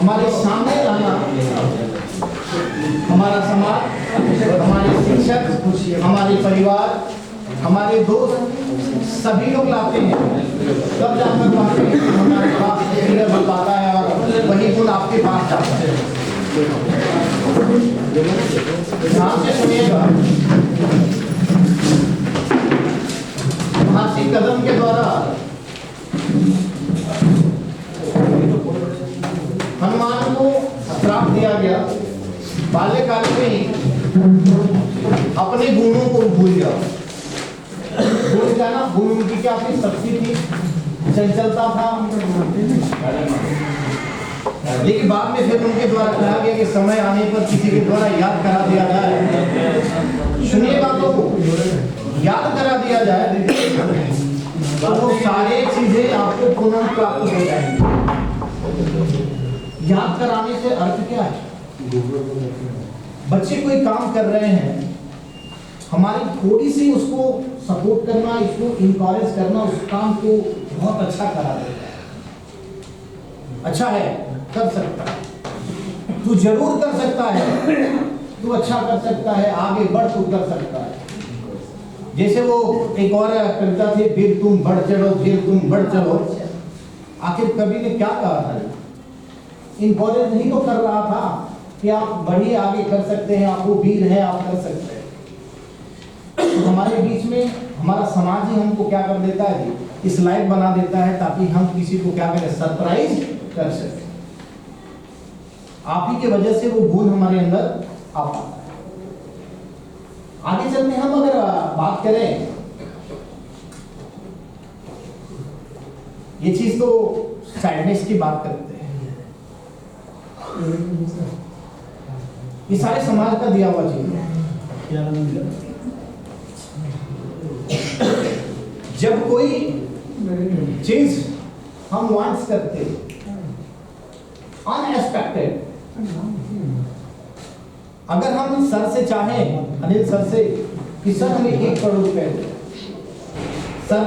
हमारे सामने लाना, हमारा समाज, हमारे शिक्षक, हमारे परिवार, हमारे दोस्त सभी लोग लाते हैं, तब जाकर पाते हैं कि हमारे पास लीडर बन पाता है और वही गुण आपके पास जाता है। ध्यान से सुनिएगा, महर्षि कदम के द्वारा हनुमान को श्राप दिया गया, बाल्यकाल में ही अपने गुणों को भूल गया। भूल जाना, गुण उनकी क्या थी? शक्ति थी, चंचलता था। लेकिन बाद में फिर उनके द्वारा कहा गया कि समय आने पर किसी के द्वारा याद करा दिया जाए। सुनिए बातों को, याद करा दिया जाए तो वो सारे चीजें आपको पुनः प्राप्त हो जाएंगी। याद कराने से अर्थ क्या है? बच्चे कोई काम कर रहे हैं, हमारी थोड़ी सी उसको सपोर्ट करना, इसको इनकरेज करना, उस काम को बहुत अच्छा करा देता है। अच्छा है, कर सकता है, तू जरूर कर सकता है, तू अच्छा कर सकता है, आगे बढ़, तू कर सकता है। जैसे वो एक और कविता थी, फिर तुम बढ़ चढ़ो, फिर तुम बढ़ चढ़ो। आखिर कवि ने क्या कहा था? इनकरेज नहीं तो कर रहा था कि आप बढ़िए, आगे कर सकते हैं, आप वो वीर हैं, आप कर सकते हैं। तो हमारे बीच में हमारा समाज ही हमको क्या कर देता है? इस लायक बना देता है ताकि हम किसी को क्या करें? सरप्राइज कर सकें। आप ही की वजह से वो गुण हमारे अंदर आ पाता है। आगे चलते हम अगर बात करें, ये चीज तो सैडनेस की बात करते हैं, ये सारे समाज का दिया हुआ चीज है। जब कोई चीज हम वांट्स करते अनएक्सपेक्टेड, अगर हम सर से चाहें, अनिल सर से कि सर हमें 1 करोड़ रुपए दे, सर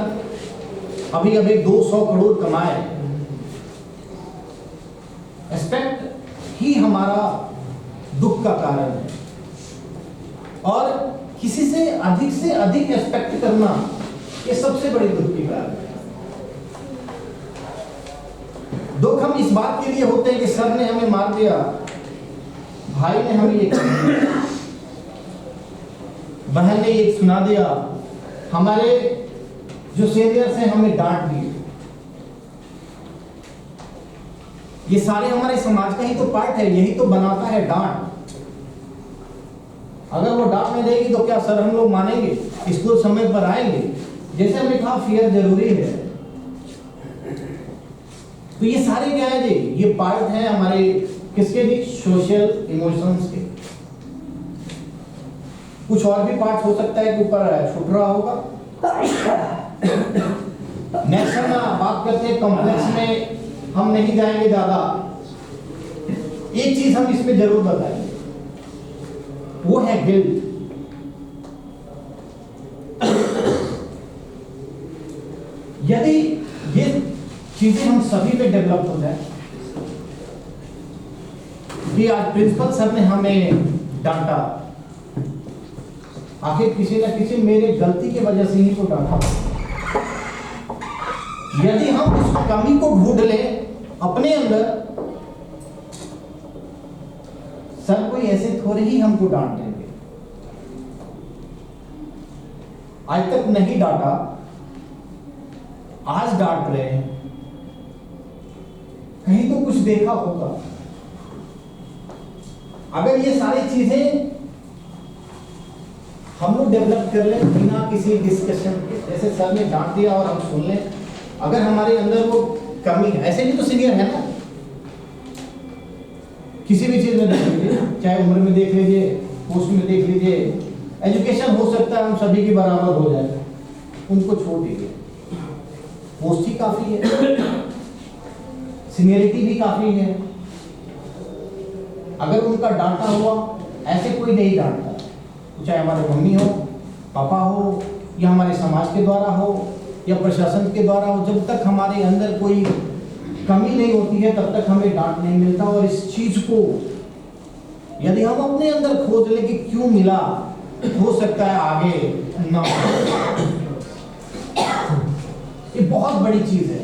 अभी अभी 200 करोड़ कमाए, एक्सपेक्ट ही हमारा दुख का कारण है। और किसी से अधिक एक्सपेक्ट करना, ये सबसे बड़ी दुख की बात है। दुख हम इस बात के लिए होते हैं कि सर ने हमें मार दिया, भाई ने हमें ये कर दिया, बहन ने ये सुना दिया, हमारे जो सीनियर्स हैं हमें डांट दिए। ये सारे हमारे समाज का ही तो पार्ट है, यही तो बनाता है डांट। अगर वो डांट नहीं देगी तो क्या सर हम लोग मानेंगे? स्कूल समय पर आएंगे? जैसे हमने कहा, फियर जरूरी है। तो ये सारे क्या है जी? ये पार्ट है हमारे किसके भी? सोशल इमोशंस के। कुछ और भी पार्ट हो सकता है कि ऊपर छूट रहा होगा। नेक्स्ट हम बात करते हैं कॉम्प्लेक्स में, हम नहीं जाएंगे ज्यादा। एक चीज हम इसमें जरूर बताएंगे, वो है गिल्ट। यदि ये चीजें हम सभी में डेवलप हो जाए कि आज प्रिंसिपल सर ने हमें डांटा, आखिर किसी न किसी मेरे गलती की वजह से ही तो डांटा। यदि हम उस कमी को ढूंढ लें अपने अंदर, सर कोई ऐसे थोड़े ही हमको डांट देंगे। आज तक नहीं डांटा, आज डांट रहे हैं, कहीं तो कुछ देखा होगा। अगर ये सारी चीजें हम लोग डेवलप कर लें बिना किसी डिस्कशन के, जैसे सर ने डांट दिया और हम सुन लें, अगर हमारे अंदर वो कमी है, ऐसे भी तो सीनियर है ना, किसी भी चीज में देख लीजिए, चाहे उम्र में देख लीजिए, पोस्ट में देख लीजिए, एजुकेशन हो सकता है हम सभी के बराबर हो जाए, उनको छोड़ दीजिए, पोस्ट ही काफी है, सीनियरिटी भी काफी है। अगर उनका डांटा हुआ, ऐसे कोई नहीं डांटता, चाहे हमारे मम्मी हो, पापा हो, या हमारे समाज के द्वारा हो, या प्रशासन के द्वारा हो, जब तक हमारे अंदर कोई कमी नहीं होती है तब तक हमें डांट नहीं मिलता। और इस चीज को यदि हम अपने अंदर खोज लें कि क्यों मिला, हो सकता है आगे ना हो। ये बहुत बड़ी चीज है।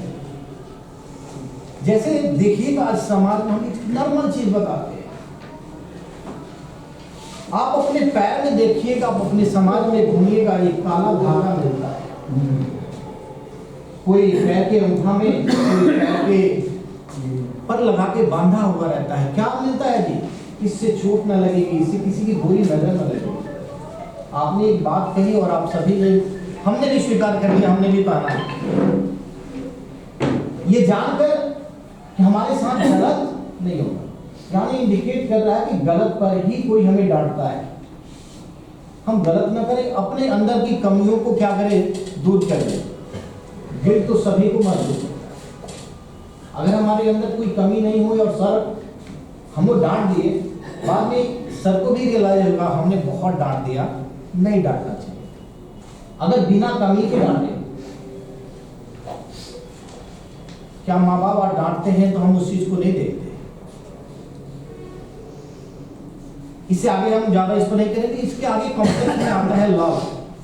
जैसे देखिएगा आज समाज में हम एक नॉर्मल चीज बताते हैं, आप अपने पैर में देखिएगा, आप अपने समाज में घूमिएगा, एक काला धागा मिलता है। कोई पैर के अंगूठा में, कोई पैर के पर लगा के बांधा हुआ रहता है। क्या मिलता है जी? इससे चोट न लगेगी, इससे किसी की बुरी नजर न लगेगी। आपने एक बात कही और आप सभी ने, हमने भी स्वीकार कर लिया, हमने भी पाना, ये जानकर कि हमारे साथ गलत नहीं होगा, यानी इंडिकेट कर रहा है कि गलत पर ही कोई हमें डांटता है। हम गलत ना करें, अपने अंदर की कमियों को क्या करें, दूर कर दें। गिल्ट तो सभी को मत दो। अगर हमारे अंदर कोई कमी नहीं हुई और सर हमको डांट दिए, बाद में सर को भी रियलाइज होगा हमने बहुत डांट दिया, नहीं डांटना चाहिए। अगर बिना कमी के डांटे, क्या माँ बाप डांटते हैं तो हम उस चीज को नहीं देखते। इससे आगे हम ज्यादा इस पर नहीं करेंगे। इसके आगे कॉम्प्लेक्स में आता है लव,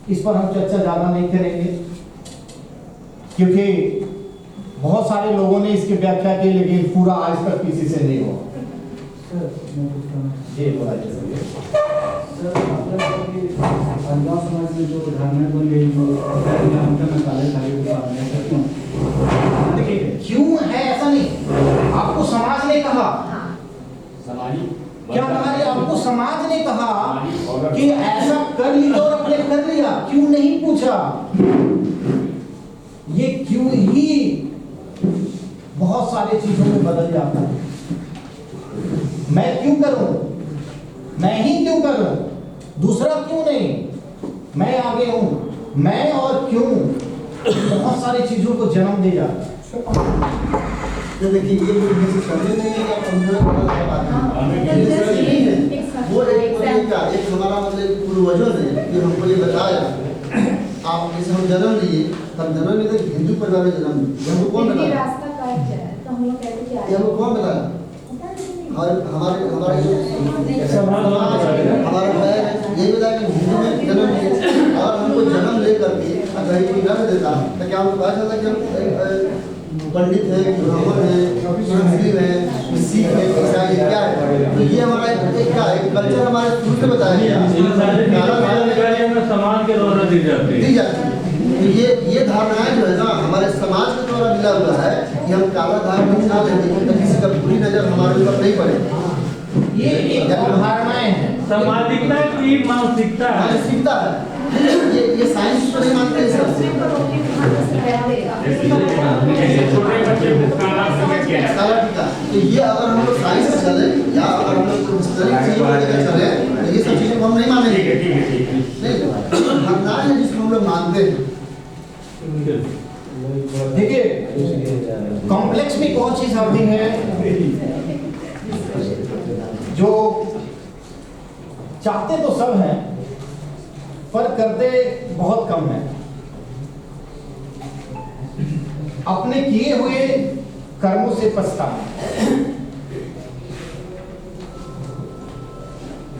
इस पर हम चर्चा ज्यादा नहीं करेंगे क्योंकि बहुत सारे लोगों ने इसकी व्याख्या की, लेकिन पूरा आज तक किसी से नहीं हुआ। ये बोला समाज में जो धारणा बन गई, देखिए क्यों है ऐसा नहीं, आपको समाज ने कहा, क्या कहा? आपको समाज ने कहा कि ऐसा कर लिया और अपने कर लिया, क्यों नहीं पूछा? ये क्यों ही बहुत सारे चीजों में बदल जाता है। मैं क्यों करूं, मैं ही क्यों करूं, दूसरा क्यों नहीं, मैं आगे हूं, मैं और क्यों, बहुत सारी चीजों को जन्म दे जाता है। तो देखिए ये कोई किसी शब्द नहीं है या कमजोर वो एक हमारा मतलब पूर्वजों ने कि हमको ये बताया, आप जैसे हम जन्म लिए तब जन्म में तो हिंदू परिवार में जन्म लिए, हमको कौन बताया? हमको कौन बताया? हमारे हमारे ये बताया कि हिंदू में जन्म लिए, और हमको जन्म ले करके अगर कोई रख देता तो क्या हमको पता चलता कि हम पंडित है, ब्राह्मण है, मुस्लिम है, सिख है, ईसाई है, क्या है? तो ये हमारा एक क्या है, कल्चर हमारे शुरू से बताया गया, समाज के द्वारा दी जाती है। तो ये धारणाएं जो है ना हमारे समाज के द्वारा मिला हुआ है कि हम काला धारण बना लेते हैं तो किसी का बुरी नजर हमारे ऊपर नहीं पड़े। ये एक धारणाएं हैं, सामाजिकता की मानसिकता है, मानसिकता है। ये साइंस तो नहीं मानते हैं सर। छोटे बच्चे को काला टीका, तो ये अगर हम लोग साइंस से चले या अगर हम लोग चीजों को लेकर चले तो ये सब चीजें हम नहीं मानेंगे। नहीं, धारणाएं हैं जिसको हम लोग मानते हैं। देखिए कॉम्प्लेक्स में कौन चीज आती है जो चाहते तो सब हैं पर करते बहुत कम है। अपने किए हुए कर्मों से पछताना,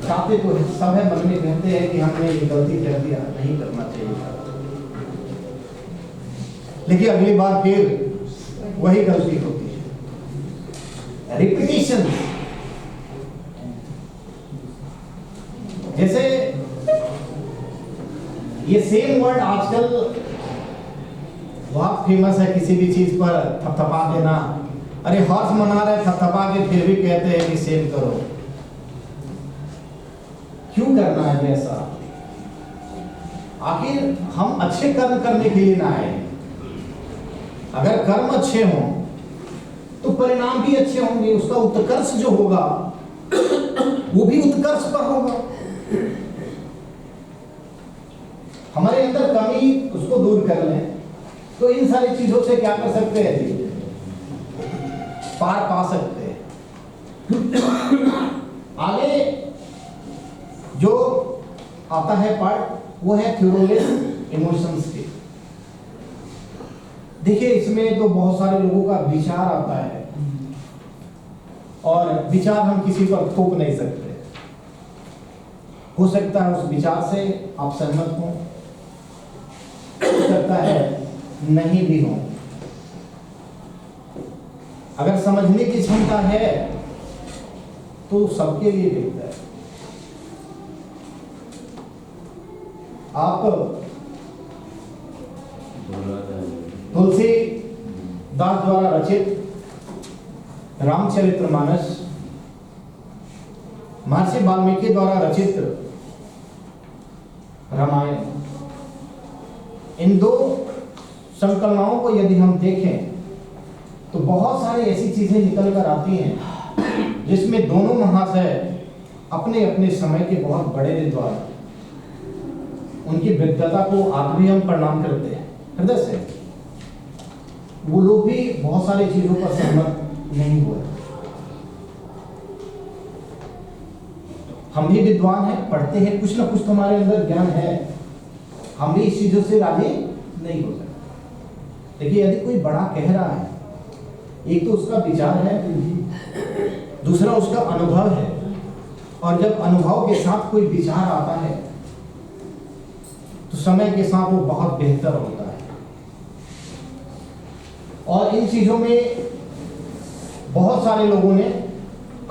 चाहते तो सब है, मन में कहते हैं कि हमने ये गलती कर दिया, नहीं करना चाहिए था, लेकिन अगली बार फिर वही गलती होती है। रिपीटिशन, जैसे ये सेम वर्ड आजकल बहुत फेमस है, किसी भी चीज पर थपथपा देना। अरे हर्ष मना रहे थपथपा के फिर भी कहते हैं कि सेम करो। क्यों करना है ऐसा? आखिर हम अच्छे कर्म करने के लिए ना आए। अगर कर्म अच्छे हों तो परिणाम भी अच्छे होंगे, उसका उत्कर्ष जो होगा वो भी उत्कर्ष पर होगा। हमारे अंदर कमी उसको दूर कर लें तो इन सारी चीजों से क्या कर सकते हैं जी, पार पा सकते हैं। आगे जो आता है पार्ट वो है थ्योरोलेस इमोशंस के। देखिए इसमें तो बहुत सारे लोगों का विचार आता है और विचार हम किसी पर थोप नहीं सकते। हो सकता है उस विचार से आप सहमत हो सकता है नहीं भी हो। अगर समझने की क्षमता है तो सबके लिए बेहतर है। आप तुलसीदास द्वारा रचित रामचरितमानस, महर्षि वाल्मीकि द्वारा रचित रामायण, इन दो संकलनों को यदि हम देखें तो बहुत सारी ऐसी चीजें निकल कर आती हैं जिसमें दोनों महाशय अपने अपने समय के बहुत बड़े विद्वान, उनकी विद्वता को आज भी हम प्रणाम करते हैं हृदय से। वो लोग भी बहुत सारी चीजों पर सहमत नहीं हुए। हम भी विद्वान हैं, पढ़ते हैं, कुछ ना कुछ तो हमारे अंदर ज्ञान है, हम भी इस चीजों से राजी नहीं हो सकते। देखिए यदि कोई बड़ा कह रहा है, एक तो उसका विचार है, दूसरा उसका अनुभव है, और जब अनुभव के साथ कोई विचार आता है तो समय के साथ वो बहुत बेहतर होता है। और इन चीजों में बहुत सारे लोगों ने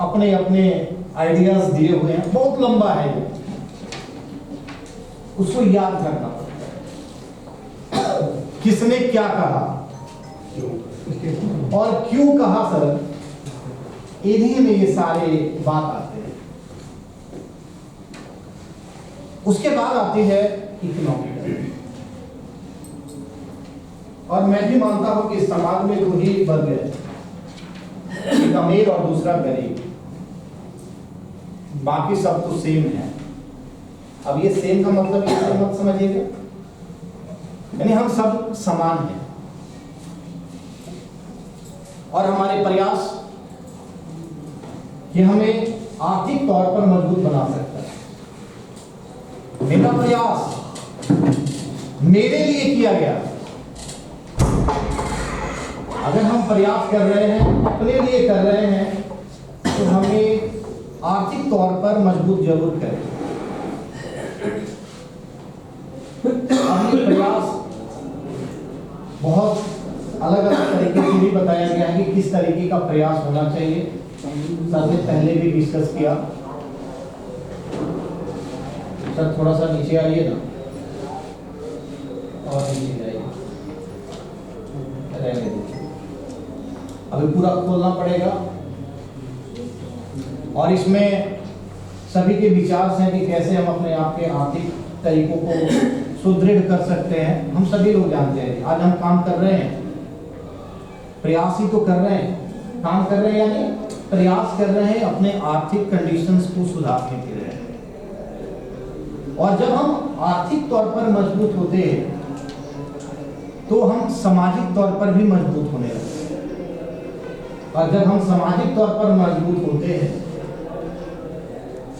अपने अपने आइडियाज दिए हुए हैं, बहुत लंबा है ये, उसको याद करना पड़ता है। किसने क्या कहा और क्यों कहा सर, इन्हीं में ये सारे बात आते हैं। उसके बाद आती है इकोनॉमिकल, और मैं भी मानता हूं कि समाज में दो ही वर्ग है, एक अमीर और दूसरा गरीब, बाकी सब तो सेम है। अब ये सेम का मतलब ये मत समझिएगा, यानी हम सब समान हैं और हमारे प्रयास ये हमें आर्थिक तौर पर मजबूत बना सकता है। मेरा प्रयास मेरे लिए किया गया। अगर हम प्रयास कर रहे हैं, अपने लिए कर रहे हैं, तो हमें आर्थिक तौर पर मजबूत जरूर करें। अपने प्रयास बहुत अलग अलग तरीके से भी बताया गया है कि किस तरीके का प्रयास होना चाहिए। सर ने पहले भी डिस्कस किया। सर थोड़ा सा नीचे आइए ना, और नीचे जाइए, रहने दीजिए, अभी पूरा खोलना पड़ेगा। और इसमें सभी के विचार हैं कि कैसे हम अपने आप के आर्थिक तरीकों को सुदृढ़ कर सकते हैं। हम सभी लोग जानते हैं आज हम काम कर रहे हैं, प्रयास ही तो कर रहे हैं, काम कर रहे हैं यानी प्रयास कर रहे हैं अपने आर्थिक कंडीशंस को सुधारने के लिए। और जब हम आर्थिक तौर पर मजबूत होते हैं तो हम सामाजिक तौर पर भी मजबूत होने लगते हैं। और जब हम सामाजिक तौर पर मजबूत होते हैं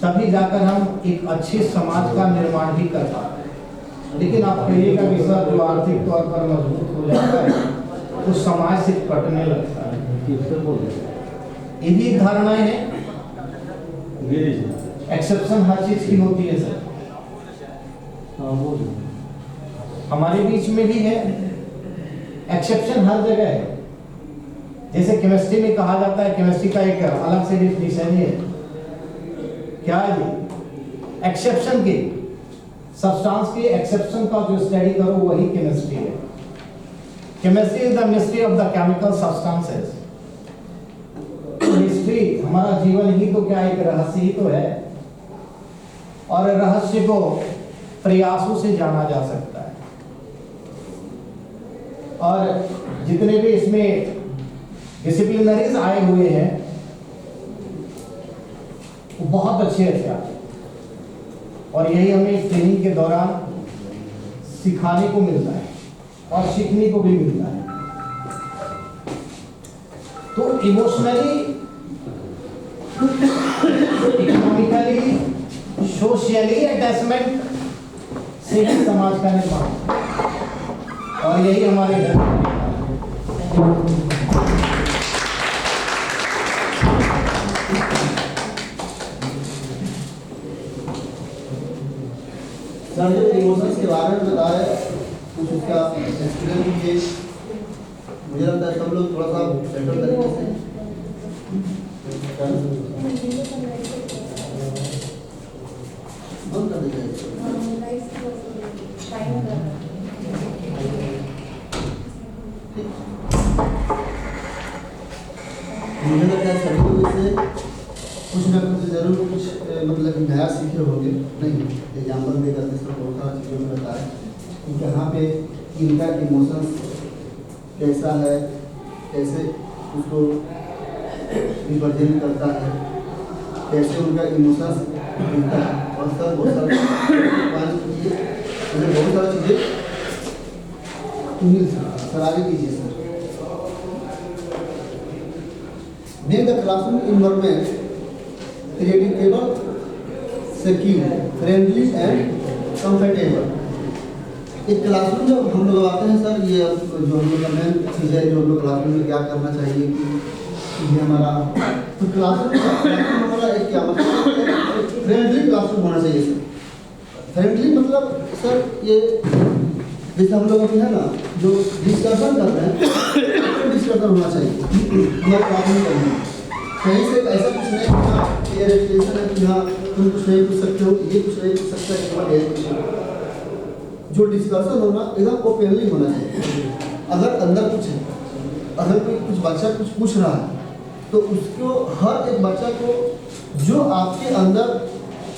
तभी जाकर हम एक अच्छे समाज का निर्माण भी कर पाते हैं। लेकिन आप कहिएगा कि सर जो आर्थिक तौर पर मजबूत हो जाता है तो समाज से कटने लगता है, ये भी एक धारणाएं हैं। एक्सेप्शन हर चीज की होती है सर, हमारे बीच में भी है एक्सेप्शन, हर जगह है। जैसे केमिस्ट्री में कहा जाता है, केमिस्ट्री का एक अलग से डिफिनेशन है, क्या है जी, एक्सेप्शन के सब्सटेंस के एक्सेप्शन का जो स्टडी करो वही केमिस्ट्री है। Chemistry is the mystery of the chemical substances. History, हमारा जीवन ही तो क्या एक रहस्य ही तो है, और रहस्य को प्रयासों से जाना जा सकता है। और जितने भी इसमें डिसिप्लिनरीज आए हुए हैं वो बहुत अच्छे अच्छे आते हैं, और यही हमें ट्रेनिंग के दौरान सिखाने को मिलता है और सीखने को भी मिलता है। तो इमोशनली, इकोनॉमिकली, सोशली अटैचमेंट से ही समाज का निर्माण, और यही हमारे घर सर जो इमोशंस के बारे में बताया कुछ उसका एक्सपीरियंस किए, मुझे लगता है सब लोग थोड़ा सा बेटर तरीके से बंद कर दीजिए। मुझे लगता है सभी लोग इससे कुछ ना कुछ जरूर कुछ मतलब नया सीखे होंगे। नहीं एग्जाम्पल देकर के सब बहुत सारा चीज़ों में बताया कि यहाँ पे इनका इमोशंस कैसा है, कैसे उसको रिप्रेजेंट करता है, कैसे उनका इमोशंस दिखता है। और सर बहुत सारे बहुत सारी चीज़ें सर आगे कीजिए sir. Make the classroom environment predictable, secure, friendly and comfortable. एक क्लासरूम जब हम लोग आते हैं सर, ये जो हम लोग का मेन चीज़ है जो हम लोग क्लासरूम में क्या करना चाहिए कि ये हमारा तो क्लासरूम हमारा एक क्या मतलब फ्रेंडली क्लासरूम होना चाहिए सर। फ्रेंडली मतलब सर ये जैसे हम लोग अभी है ना जो डिस्कशन कर रहे हैं डिस्कशन होना चाहिए हमारे क्लासरूम में। कहीं से ऐसा कुछ नहीं कि हाँ ये रेजिस्ट्रेशन है कि हाँ तुम कुछ नहीं पूछ सकते हो, ये कुछ नहीं पूछ सकता है तुम्हारे जो डिस्कशन होना एकदम ओपनली होना चाहिए। अगर अंदर कुछ है, अगर कोई कुछ बच्चा कुछ पूछ रहा है तो उसको हर एक बच्चा को जो आपके अंदर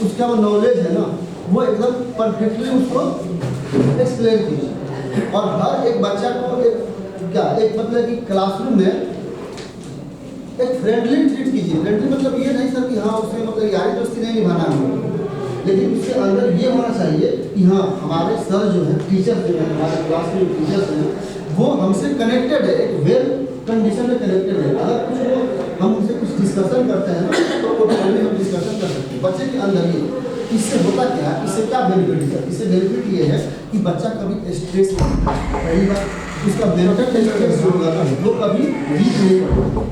उसका वो नॉलेज है ना वो एकदम परफेक्टली उसको एक्सप्लेन कीजिए। और हर एक बच्चा को एक मतलब कि क्लासरूम में एक फ्रेंडली ट्रीट कीजिए। फ्रेंडली मतलब ये नहीं सर कि हाँ उसमें मतलब यारी दोस्ती नहीं निभाना है, लेकिन उसके अंदर ये होना चाहिए कि हाँ हमारे सर जो है टीचर जो है हमारे क्लास के टीचर्स हैं वो हमसे कनेक्टेड है, एक वेल कंडीशन में कनेक्टेड है। अगर कुछ वो हम उनसे कुछ डिस्कशन करते हैं तो वो हम डिस्कशन कर सकते हैं बच्चे के अंदर ही। इससे होता क्या है, इससे क्या बेनिफिट है? इससे बेनिफिट ये है कि बच्चा कभी स्ट्रेस नहीं, पहली बात उसका मेंटल स्ट्रेस जो होगा वो कभी वीक नहीं होगा,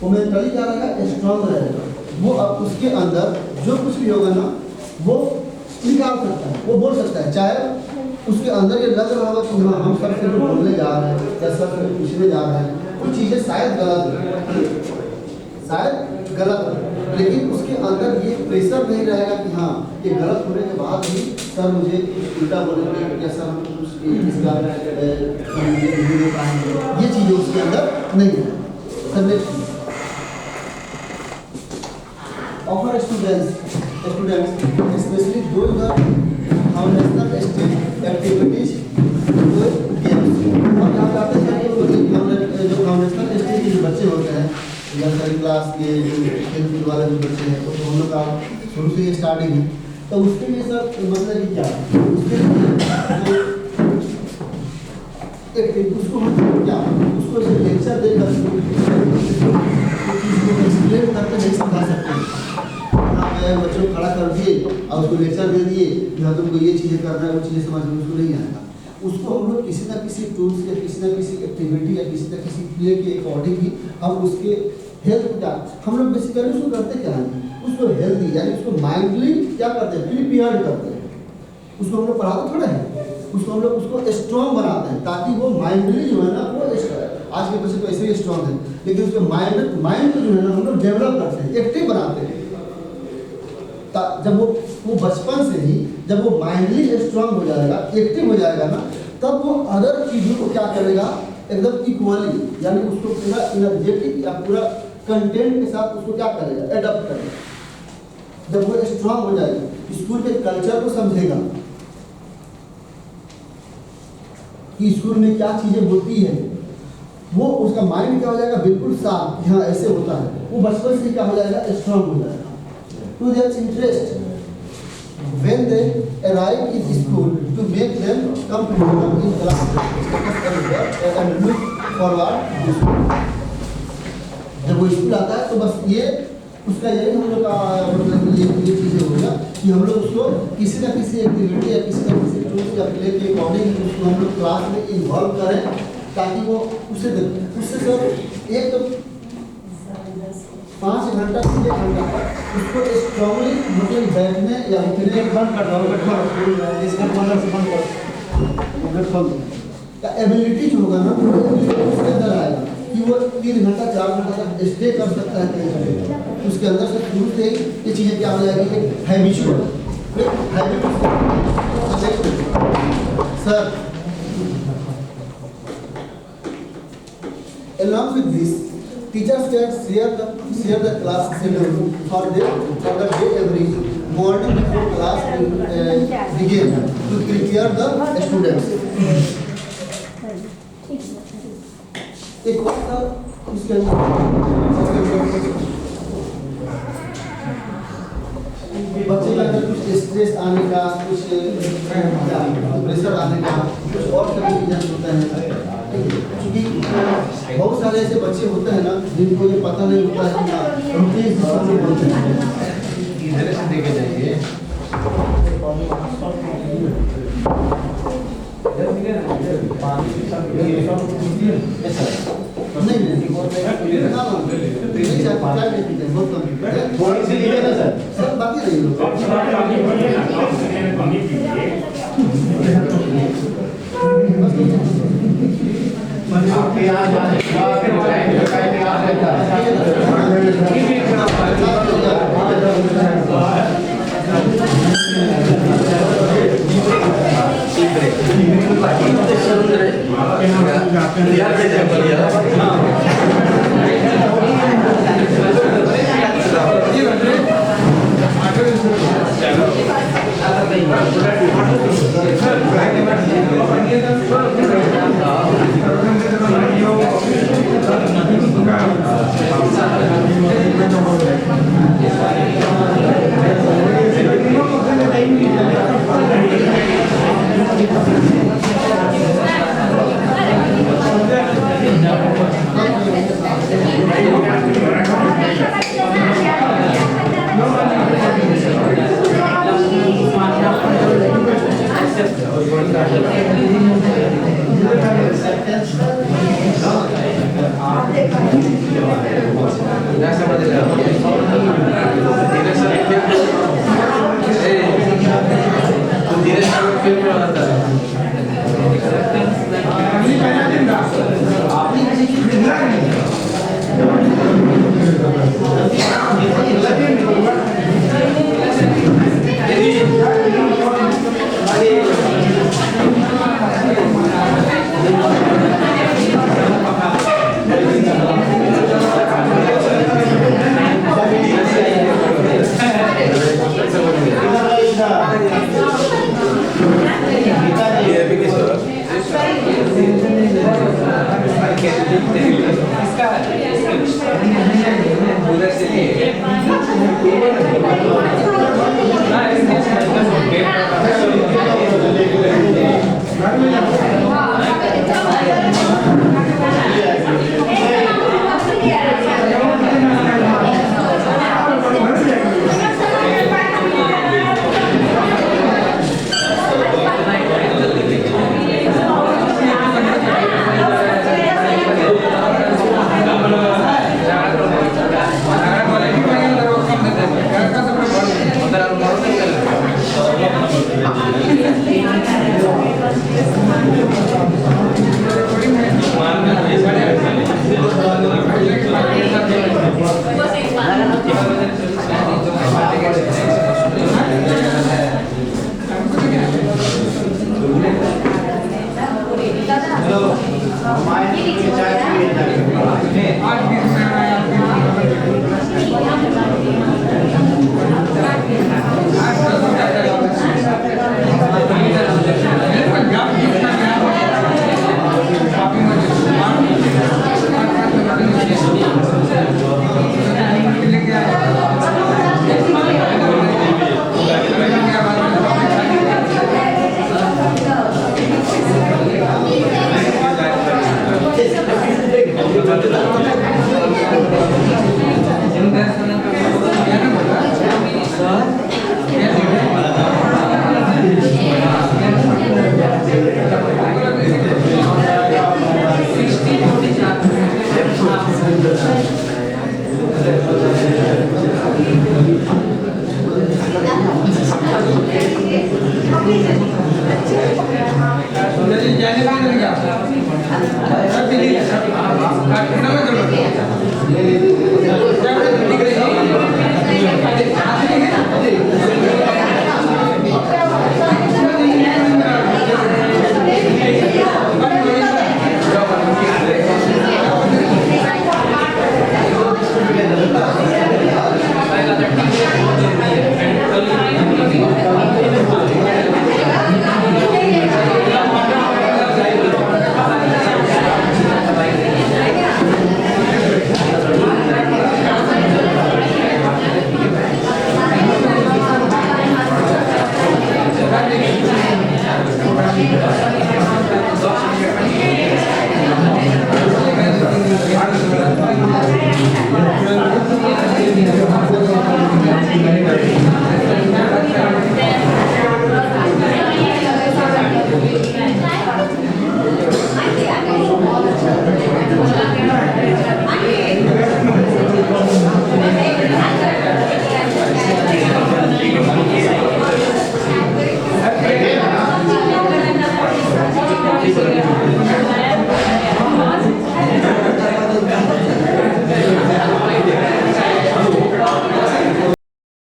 वो मेंटली क्या रहेगा स्ट्रांग रहेगा। वो अब उसके अंदर जो कुछ भी होगा ना वो निकाल सकता है, वो बोल सकता है। चाहे उसके अंदर ये लग रहा होगा कि हाँ हम सबसे जो बोलने जा रहे हैं या सबसे पूछने जा रहे हैं कुछ चीज़ें शायद गलत है, लेकिन उसके अंदर ये प्रेशर नहीं रहेगा कि हाँ ये गलत होने के बाद भी सर मुझे उल्टा बोलेंगे या सर हम कुछ इसका नहीं दे पाएंगे, ये चीज़ें उसके अंदर नहीं है। Sir offer students especially those who are foundational stage activities games। हम यहाँ जाते हैं जो फाउंडेशनल स्टेज के जो बच्चे होते हैं नर्सरी क्लास के जो खेल वाले जो बच्चे हैं तो हम लोग का शुरू से स्टार्टिंग है तो उसके लिए सर मतलब कि क्या उसके लिए उसको हम क्या उसको लेक्चर देकर एक्सप्लेन करके नहीं समझा सकते। बच्चों को खड़ा कर दिए और उसको लेक्चर दे दिए कि हाँ तुमको ये चीज़ें करना है वो चीज़ें समझ में उसको नहीं आएगा। उसको हम लोग किसी ना किसी टूल्स या किसी ना किसी एक्टिविटी या किसी ना किसी प्ले के अकॉर्डिंग ही हम उसके हेल्थ क्या हम लोग बेसिकली उसको करते क्या है उसको हेल्दी यानी उसको माइंडली क्या करते हैं प्रिपेयर्ड करते हैं। उसको हम लोग पढ़ाते थोड़ा है, उसको हम लोग उसको स्ट्रॉन्ग बनाते हैं ताकि वो माइंडली जो है ना वो आज के बच्चे तो ऐसे ही स्ट्रॉन्ग है, लेकिन उसके माइंड को जो है ना हम लोग डेवलप करते हैं, एक्टिव बनाते हैं। जब वो बचपन से ही जब वो माइंडली स्ट्रांग हो जाएगा एक्टिव हो जाएगा ना तब वो अदर चीज़ों को क्या करेगा एकदम इक्वली यानी उसको पूरा एनर्जेटिक या पूरा कंटेंट के साथ उसको क्या करेगा एडप्ट करेगा। जब वो स्ट्रांग हो जाएगा स्कूल के कल्चर को समझेगा कि स्कूल में क्या चीज़ें होती है, वो उसका माइंड क्या हो जाएगा बिल्कुल साफ, हाँ ऐसे होता है। वो बचपन से क्या हो जाएगा स्ट्रांग हो जाएगा। To their interest when they arrive in school to make them comfortable in class and look forward to school। जब वो स्कूल आता है तो बस ये उसका यही हम लोग का मतलब ये चीज़ें हो गया कि हम लोग उसको किसी ना किसी एक्टिविटी या किसी ना किसी टूल या प्ले के अकॉर्डिंग उसको हम लोग क्लास में इन्वॉल्व करें ताकि वो उससे सर एक तो 5 घंटा 6 घंटा उसको स्ट्रांगली मतलब बैठने या उठने बंद कर दो, इसका बंद कर दो का एबिलिटी जो होगा ना वो ability उसके अंदर आएगा कि वो 3 घंटा 4 घंटा तक स्टे कर सकता है कहीं पे। उसके अंदर से शुरू से ही ये चीज़ें क्या हो जाएगी कि habitual sir along with this teachers can share the class schedule for the day every morning before class begin to prepare the students। एक बात इसके बच्चे के अंदर कुछ स्ट्रेस आने का, कुछ प्रेशर आने का, कुछ और रीजन होते हैं। क्योंकि बहुत सारे ऐसे बच्चे होते हैं ना जिनको ये पता नहीं होता है कि उनके हिसाब से बोलते हैं। इधर से देखे जाइए थोड़ी सी लीजिए ना सर बाकी नहीं यार